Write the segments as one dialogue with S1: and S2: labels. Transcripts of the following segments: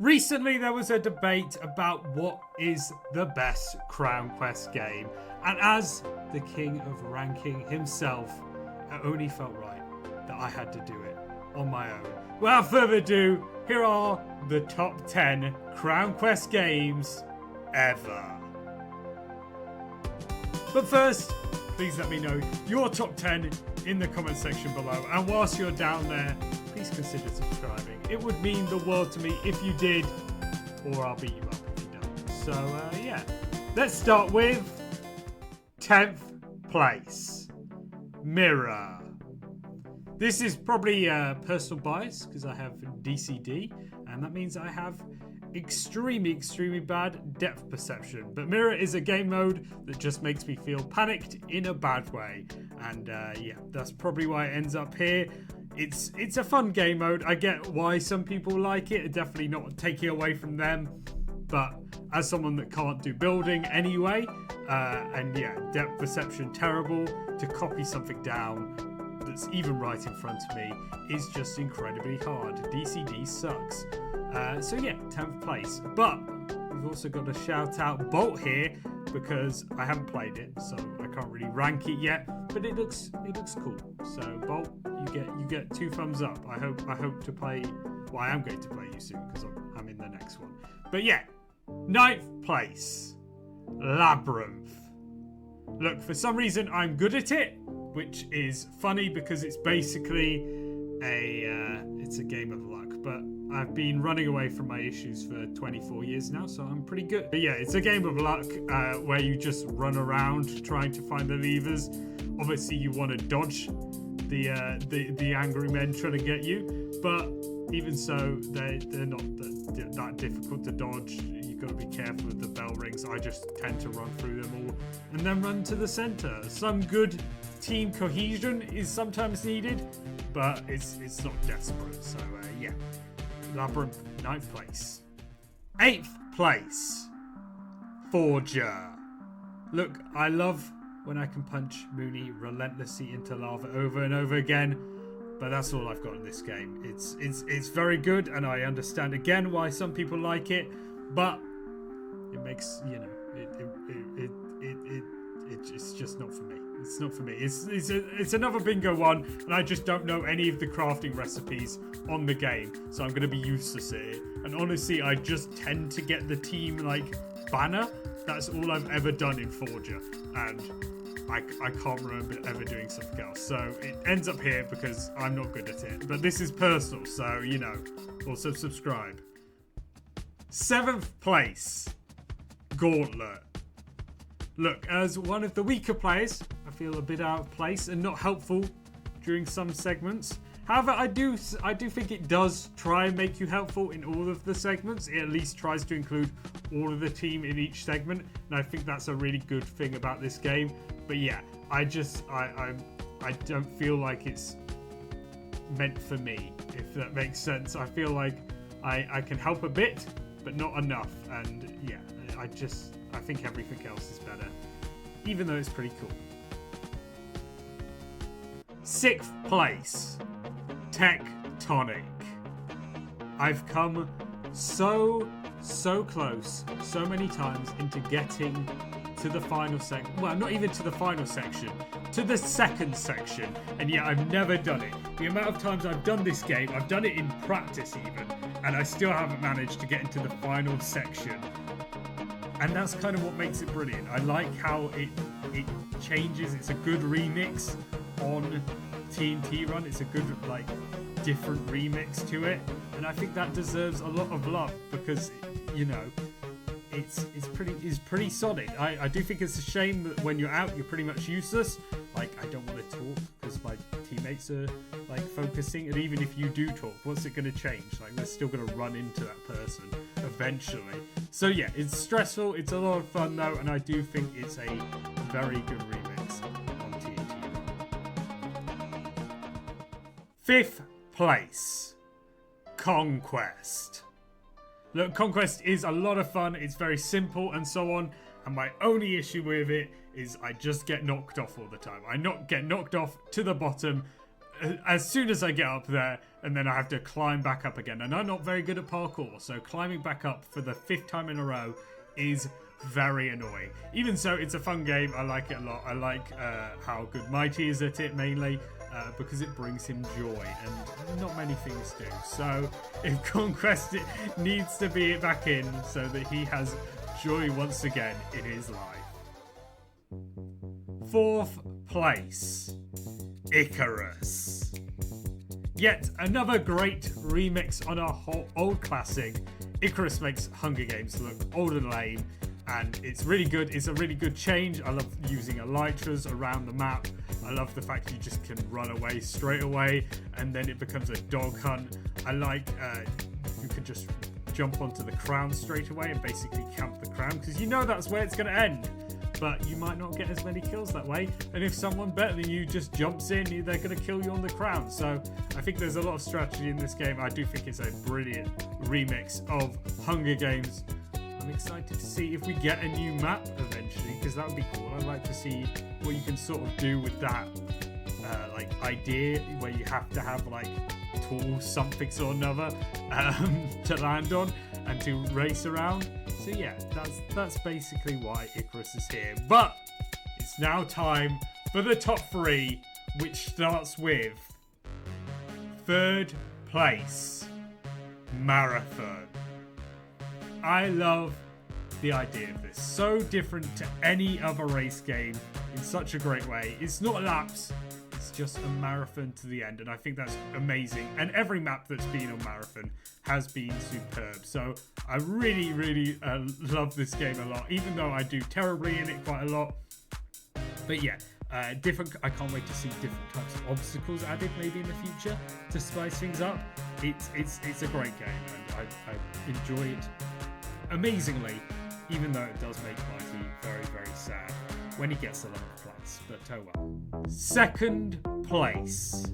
S1: Recently, there was a debate about what is the best Crown Quest game, and as the king of ranking himself, it only felt right that I had to do it on my own. Without further ado, here are the top 10 Crown Quest games ever. But first, please let me know your top 10 in the comment section below, and whilst you're down there, please consider subscribing. It would mean the world to me if you did, or I'll beat you up if you don't. So yeah, let's start with 10th place, Mirror. This is probably personal bias because I have DCD, and that means I have extremely bad depth perception. But Mirror is a game mode that just makes me feel panicked in a bad way, and yeah, that's probably why it ends up here. It's a fun game mode. I get why some people like it. Definitely not taking away from them, but as someone that can't do building anyway, and yeah, depth perception terrible, to copy something down that's even right in front of me is just incredibly hard. DCD sucks. So yeah, 10th place. But we've also got to shout out Bolt here because I haven't played it, so I can't really rank it yet. But it looks cool. So Bolt, you get 2 thumbs up. I hope to play. Well, I am going to play you soon because I'm in the next one. But yeah, 9th place, Labyrinth. Look, for some reason I'm good at it, which is funny because it's basically it's a game of luck. But I've been running away from my issues for 24 years now, so I'm pretty good. But yeah, it's a game of luck where you just run around trying to find the levers. Obviously, you want to dodge the angry men trying to get you, but even so, they're not that difficult to dodge. You've got to be careful with the bell rings. I just tend to run through them all and then run to the center. Some good team cohesion is sometimes needed, but it's not desperate. So yeah, Labyrinth, 9th place. 8th place, Forger. Look, I love when I can punch Mooney relentlessly into lava over and over again, but that's all I've got in this game. It's very good, and I understand again why some people like it, but it makes, you know, it's just not for me. It's not for me. It's another bingo one, and I just don't know any of the crafting recipes on the game, so I'm going to be useless at it. And honestly, I just tend to get the team like banner. That's all I've ever done in Forger, and I can't remember ever doing something else. So it ends up here because I'm not good at it. But this is personal, so you know. Also subscribe. 7th place, Gauntlet. Look, as one of the weaker players, I feel a bit out of place and not helpful during some segments. However, I do think it does try and make you helpful in all of the segments. It at least tries to include all of the team in each segment, and I think that's a really good thing about this game. But yeah, I don't feel like it's meant for me, if that makes sense. I feel like I can help a bit, but not enough. And yeah, I think everything else is better, even though it's pretty cool. 6th place, Tonic. I've come so close so many times into getting to the final section. Well, not even to the final section, to the second section, and yet I've never done it. The amount of times I've done this game, I've done it in practice even, and I still haven't managed to get into the final section. And that's kind of what makes it brilliant. I like how it changes. It's a good remix on TNT Run. It's a good, like, different remix to it, and I think that deserves a lot of love because, you know, it's pretty solid. I do think it's a shame that when you're out, you're pretty much useless. Like, I don't want to talk because my teammates are like focusing, and even if you do talk, what's it going to change? Like, they're still going to run into that person eventually. So yeah, it's stressful. It's a lot of fun though, and I do think it's a very good remix on TNT. 5th place, Conquest. Look, Conquest is a lot of fun. It's very simple and so on. And my only issue with it is I just get knocked off all the time. I get knocked off to the bottom as soon as I get up there. and then I have to climb back up again. And I'm not very good at parkour, so climbing back up for the 5th time in a row is very annoying. Even so, it's a fun game. I like it a lot. I like how good Mighty is at it, mainly because it brings him joy, and not many things do. So if Conquest needs to be back in so that he has joy once again in his life. 4th place, Icarus. Yet another great remix on our old classic. Icarus makes Hunger Games look old and lame, and it's really good. It's a really good change. I love using elytras around the map. I love the fact you just can run away straight away, and then it becomes a dog hunt. I like you can just jump onto the crown straight away and basically camp the crown, because you know that's where it's going to end. But you might not get as many kills that way. And if someone better than you just jumps in, they're going to kill you on the crown. So I think there's a lot of strategy in this game. I do think it's a brilliant remix of Hunger Games. I'm excited to see if we get a new map eventually, because that would be cool. I'd like to see what you can sort of do with that like idea where you have to have like tools, something or another to land on and to race around. So yeah, that's basically why Icarus is here. But it's now time for the top 3, which starts with 3rd place, Marathon. I love the idea of this. So different to any other race game in such a great way. It's not laps, it's just a marathon to the end, and I think that's amazing. And every map that's been on Marathon has been superb. So I really, really love this game a lot, even though I do terribly in it quite a lot. But yeah, I can't wait to see different types of obstacles added maybe in the future to spice things up. It's a great game, and I enjoy it amazingly, even though it does make Mighty very, very sad when he gets 11th place. But oh well. 2nd place,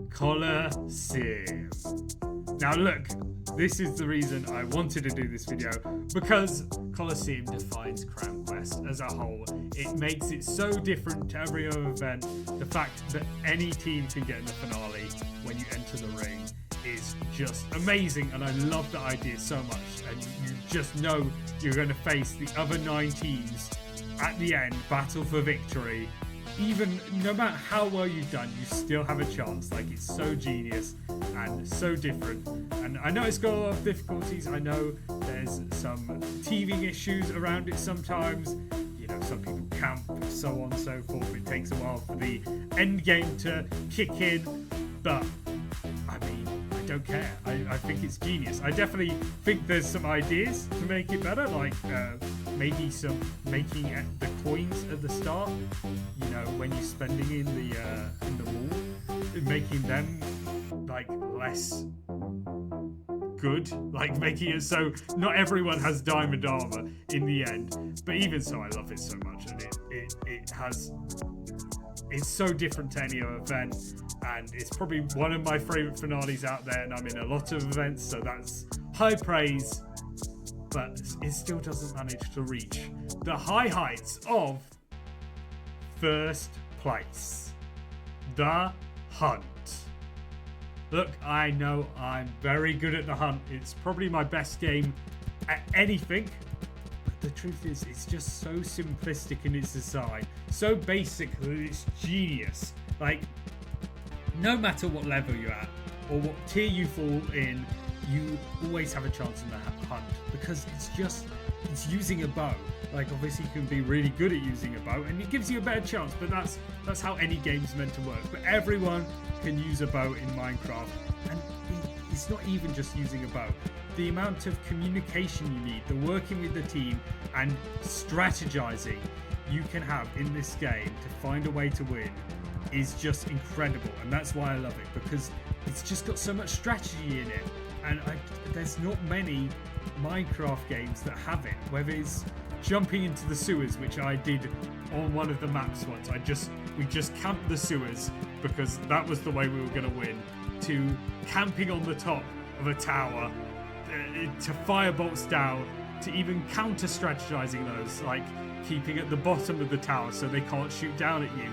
S1: Coliseum. Now look, this is the reason I wanted to do this video, because Coliseum defines Conquest as a whole. It makes it so different to every other event. The fact that any team can get in the finale when you enter the ring is just amazing, and I love the idea so much. And you just know you're going to face the other 9 teams at the end, battle for victory. Even no matter how well you've done, you still have a chance. Like, it's so genius and so different. And I know it's got a lot of difficulties. I know there's some teething issues around it sometimes. You know, some people camp, so on and so forth. It takes a while for the end game to kick in. But I mean, I don't care. I think it's genius. I definitely think there's some ideas to make it better, like maybe some making the coins at the start, you know, when you're spending in the wall, making them like less good, like making it so not everyone has diamond armor in the end. But even so, I love it so much, and it's so different to any other event, and it's probably one of my favorite finales out there, and I'm in a lot of events, so that's high praise. But it still doesn't manage to reach the high heights of 1st place, The Hunt. Look, I know I'm very good at The Hunt. It's probably my best game at anything. But the truth is, it's just so simplistic in its design, so basic that it's genius. Like, no matter what level you're at or what tier you fall in, you always have a chance in the hunt, because it's using a bow. Like, obviously you can be really good at using a bow and it gives you a better chance, but that's how any game's meant to work. But everyone can use a bow in Minecraft, and it's not even just using a bow. The amount of communication you need, the working with the team and strategizing you can have in this game to find a way to win is just incredible. And that's why I love it, because it's just got so much strategy in it. And there's not many Minecraft games that have it, whether it's jumping into the sewers, which I did on one of the maps once. We just camped the sewers because that was the way we were going to win, to camping on the top of a tower, to firebolts down, to even counter strategizing those, like keeping at the bottom of the tower so they can't shoot down at you.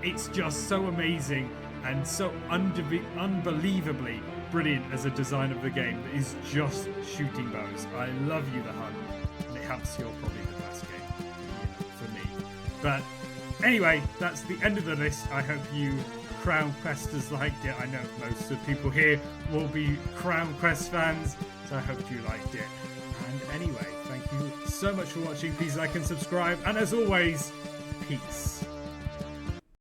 S1: It's just so amazing and so unbelievably brilliant as a design of the game that is just shooting bows. I love You the Hunt, and it helps you're probably the best game for me. But anyway, that's the end of the list. I hope you Crown Questers liked it. I know most of the people here will be Crown Quest fans, so I hope you liked it. And anyway, thank you so much for watching. Please like and subscribe, and as always, peace.